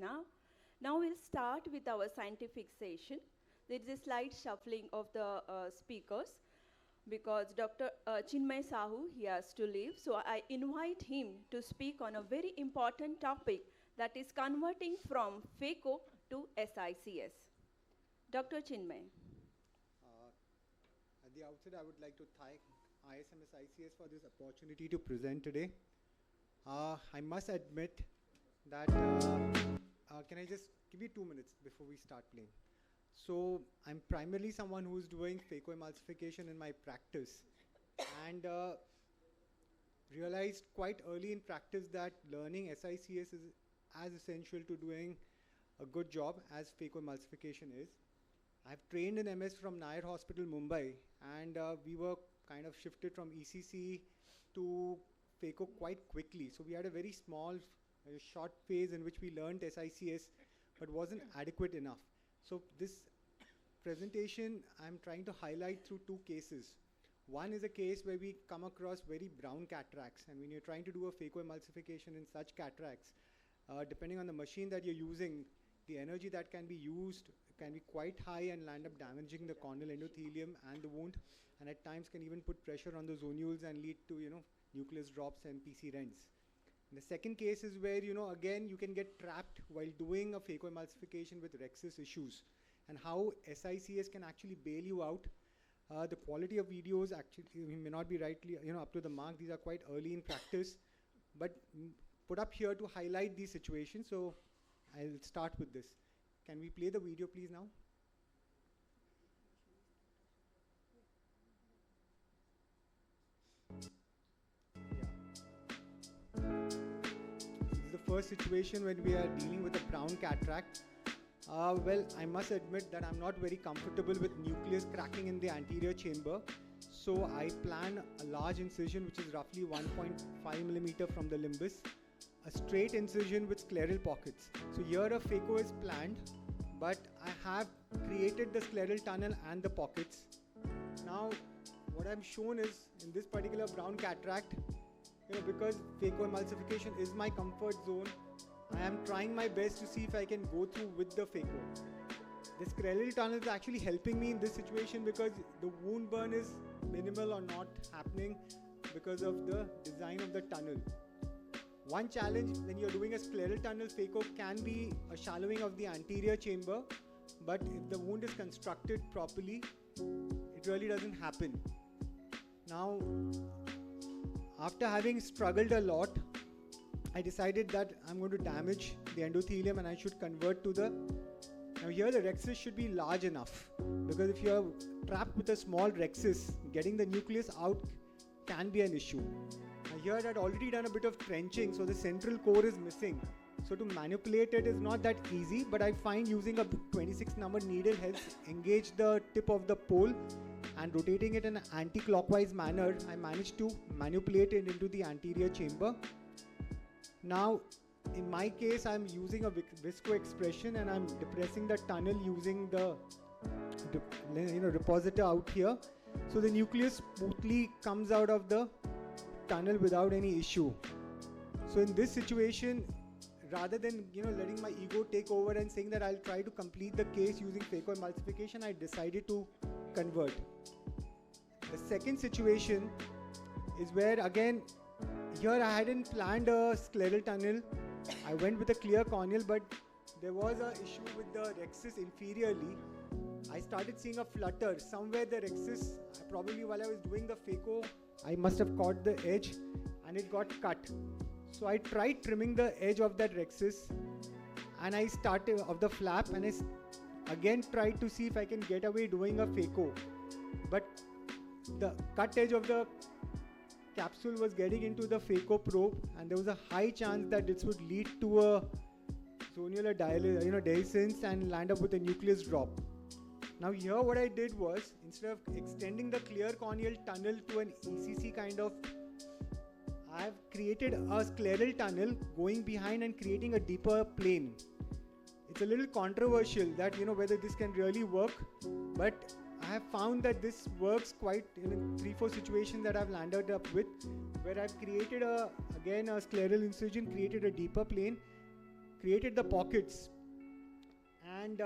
Now we'll start with our scientific session. There is a slight shuffling of the speakers because Dr. Chinmaya SAHU, he has to leave. So I invite him to speak on a very important topic, that is converting from Phaco to SICS. Dr. Chinmaya. At the outset, I would like to thank ISMS-ICS for this opportunity to present today. I must admit that, can I just give you 2 minutes before we start playing? So I'm primarily someone who's doing Phaco emulsification in my practice, and realized quite early in practice that learning SICS is as essential to doing a good job as Phaco emulsification is. I've trained in MS from Nair Hospital, Mumbai, and we were kind of shifted from ECC to Phaco quite quickly. So we had a very small, short phase in which we learned SICS, but wasn't adequate enough. So this presentation, I'm trying to highlight through 2 cases. One is a case where we come across very brown cataracts, and when you're trying to do a Phaco emulsification in such cataracts, depending on the machine that you're using, the energy that can be used can be quite high and land up damaging the corneal endothelium and the wound, and at times can even put pressure on the zonules and lead to, nucleus drops and PC rents. The second case is where, again, you can get trapped while doing a Phaco emulsification with rhexis issues, and how SICS can actually bail you out. The quality of videos actually may not be rightly, up to the mark. These are quite early in practice, but put up here to highlight these situations. So I'll start with this. Can we play the video, please, now? This is the first situation when we are dealing with a brown cataract. Well, I must admit that I'm not very comfortable with nucleus cracking in the anterior chamber. So I plan a large incision, which is roughly 1.5 millimeter from the limbus, a straight incision with scleral pockets. So here a Phaco is planned, but I have created the scleral tunnel and the pockets. Now, what I'm shown is in this particular brown cataract, because Phaco emulsification is my comfort zone, I am trying my best to see if I can go through with the Phaco. The scleral tunnel is actually helping me in this situation because the wound burn is minimal or not happening because of the design of the tunnel. One challenge when you're doing a scleral tunnel Phaco can be a shallowing of the anterior chamber, but if the wound is constructed properly, it really doesn't happen. Now, after having struggled a lot, I decided that I'm going to damage the endothelium and I should convert to the... Now here the rhexis should be large enough, because if you're trapped with a small rhexis, getting the nucleus out can be an issue. Now here I'd already done a bit of trenching, so the central core is missing. So to manipulate it is not that easy, but I find using a 26 number needle helps engage the tip of the pole, and rotating it in an anti-clockwise manner, I managed to manipulate it into the anterior chamber. Now, in my case, I'm using a visco expression and I'm depressing the tunnel using the repositor out here. So the nucleus smoothly comes out of the tunnel without any issue. So in this situation, rather than letting my ego take over and saying that I'll try to complete the case using Phaco emulsification, I decided to convert. The second situation is where, again, here I hadn't planned a scleral tunnel. I went with a clear corneal, but there was an issue with the rhexis inferiorly. I started seeing a flutter. Somewhere the rhexis, probably while I was doing the Phaco, I must have caught the edge and it got cut. So I tried trimming the edge of that rhexis and I started of the flap, and I again tried to see if I can get away doing a Phaco. But the cut edge of the capsule was getting into the Phaco probe, and there was a high chance that this would lead to a zonular dehiscence and land up with a nucleus drop. Now here what I did was, instead of extending the clear corneal tunnel to an ECC kind of, I have created a scleral tunnel going behind and creating a deeper plane. It's a little controversial that whether this can really work, but I have found that this works quite in 3-4 situations that I've landed up with, where I've created again a scleral incision, created a deeper plane, created the pockets, and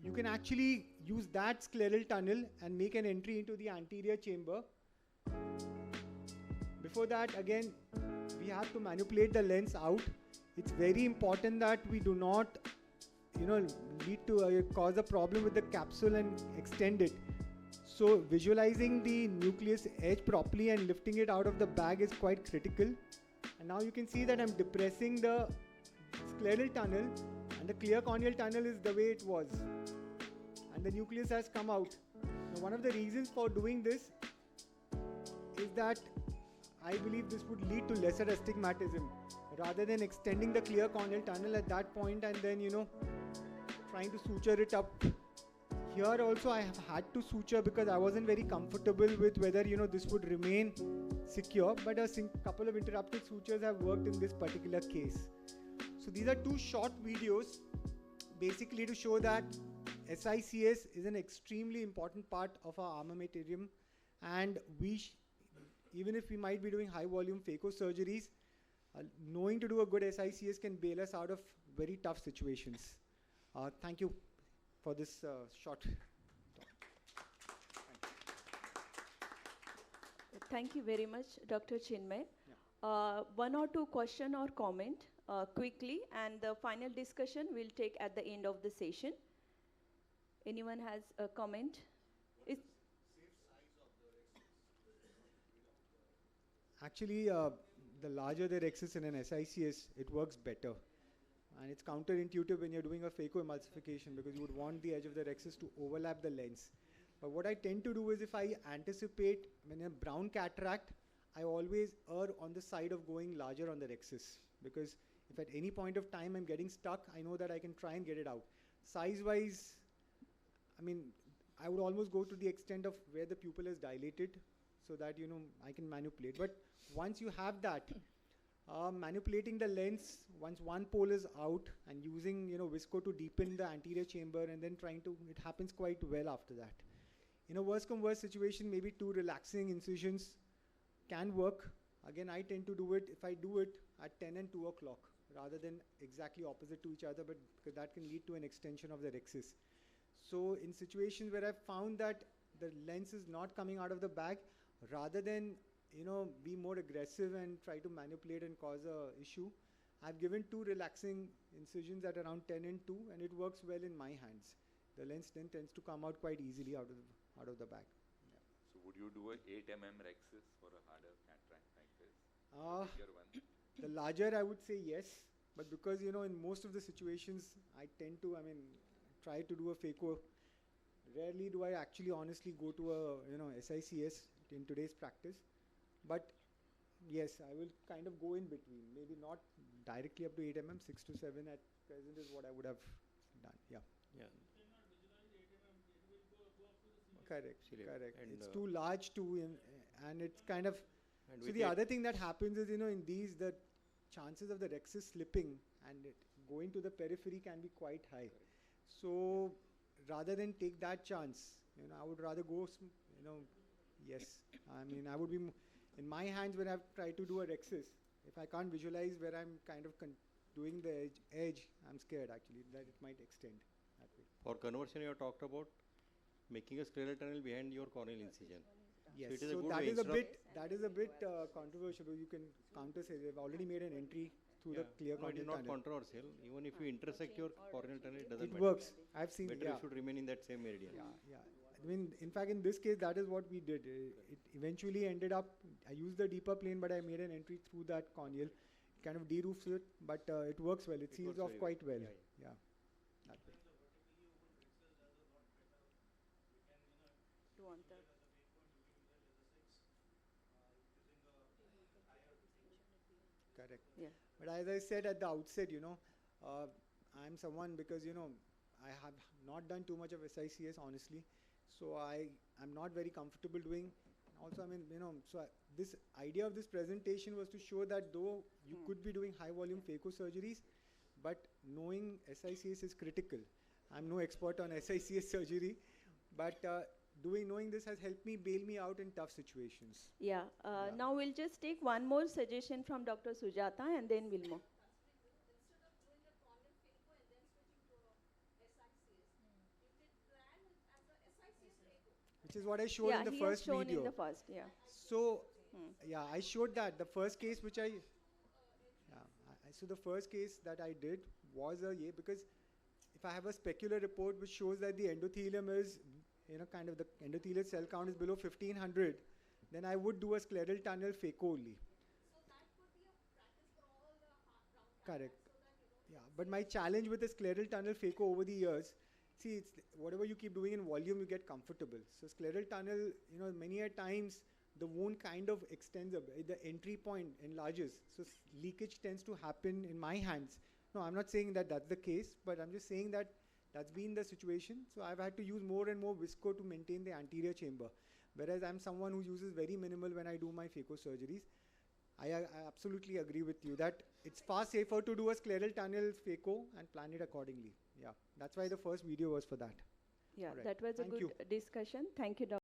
you can actually use that scleral tunnel and make an entry into the anterior chamber. Before that, again, we have to manipulate the lens out. It's very important that we do not, lead to cause a problem with the capsule and extend it. So visualizing the nucleus edge properly and lifting it out of the bag is quite critical. And now you can see that I'm depressing the scleral tunnel, and the clear corneal tunnel is the way it was. And the nucleus has come out. Now, one of the reasons for doing this is that I believe this would lead to lesser astigmatism, rather than extending the clear corneal tunnel at that point and then, trying to suture it up. Here also I have had to suture because I wasn't very comfortable with whether, this would remain secure, but a couple of interrupted sutures have worked in this particular case. So these are two short videos basically to show that SICS is an extremely important part of our armamentarium, and even if we might be doing high volume phaco surgeries, knowing to do a good SICS can bail us out of very tough situations. Thank you for this short talk. Thank you very much, Dr. Chinmay. Yeah. One or two question or comment quickly, and the final discussion we'll take at the end of the session. Anyone has a comment? Actually, the larger the rexus in an SICS, it works better. And it's counterintuitive when you're doing a phaco emulsification, because you would want the edge of the rexus to overlap the lens. But what I tend to do is, if I anticipate when a brown cataract, I always err on the side of going larger on the rexus, because if at any point of time I'm getting stuck, I know that I can try and get it out. Size-wise, I would almost go to the extent of where the pupil is dilated, so that, I can manipulate. But once you have that, manipulating the lens, once one pole is out, and using, visco to deepen the anterior chamber, and then it happens quite well after that. In a worst come worst situation, maybe 2 relaxing incisions can work. Again, I tend to do it, if I do it at 10 and 2 o'clock, rather than exactly opposite to each other, but because that can lead to an extension of the rexus. So in situations where I've found that the lens is not coming out of the bag, rather than be more aggressive and try to manipulate and cause a issue, I've given 2 relaxing incisions at around 10 and 2, and it works well in my hands. The lens then tends to come out quite easily out of the bag. Yeah. So would you do a 8 mm rexus for a harder cataract like this? Bigger one? The larger, I would say yes, but because in most of the situations I tend to try to do a phaco. Rarely do I actually honestly go to a SICS in today's practice. But yes, I will kind of go in between. Maybe not directly up to 8 mm, 6 to 7 at present is what I would have done. Yeah. Yeah. Correct. It's too large and it's kind of. So the other thing that happens is, in these, the chances of the rexus slipping and it going to the periphery can be quite high. So rather than take that chance, I would rather go, yes. I would be, in my hands when I've tried to do a rexus, if I can't visualize where I'm kind of doing the edge, I'm scared actually that it might extend that way. For conversion, you have talked about making a scleral tunnel behind your corneal incision. Yes, so, that is a bit controversial. You can counter say they've already made an entry through the clear corneal tunnel. It is not controversial. Even if you intersect your corneal tunnel, it doesn't matter. It works. I've seen it. Better it should remain in that same meridian. Yeah. In fact, in this case, that is what we did. It eventually ended up, I used the deeper plane, but I made an entry through that corneal. It kind of de-roofs it, but it works well. It seals off quite well. Yeah. That way. Correct. Yeah. But as I said at the outset, I'm someone because, I have not done too much of SICS, honestly. So I'm not very comfortable doing. Also, this idea of this presentation was to show that though you could be doing high volume phaco surgeries, but knowing SICS is critical. I'm no expert on SICS surgery, but knowing this has helped me bail me out in tough situations. Yeah. Now we'll just take one more suggestion from Dr. Sujata and then we'll move. which is what I showed Yeah, in the he first has shown video. in the first, yeah. So, yeah, I showed that. The first case which so the first case that I did was because if I have a specular report which shows that the endothelium is, kind of the endothelial cell count is below 1500, then I would do a scleral tunnel phaco only. Correct. Yeah, but my challenge with the scleral tunnel phaco over the years, see, it's whatever you keep doing in volume, you get comfortable. So scleral tunnel, many a times the wound kind of extends a bit, the entry point enlarges. So leakage tends to happen in my hands. No, I'm not saying that that's the case, but I'm just saying that that's been the situation. So I've had to use more and more visco to maintain the anterior chamber. Whereas I'm someone who uses very minimal when I do my phaco surgeries. I absolutely agree with you that it's far safer to do a scleral tunnel phaco and plan it accordingly. Yeah, that's why the first video was for that. Yeah, Alright. that was a Thank good you. discussion. Thank you, Dr.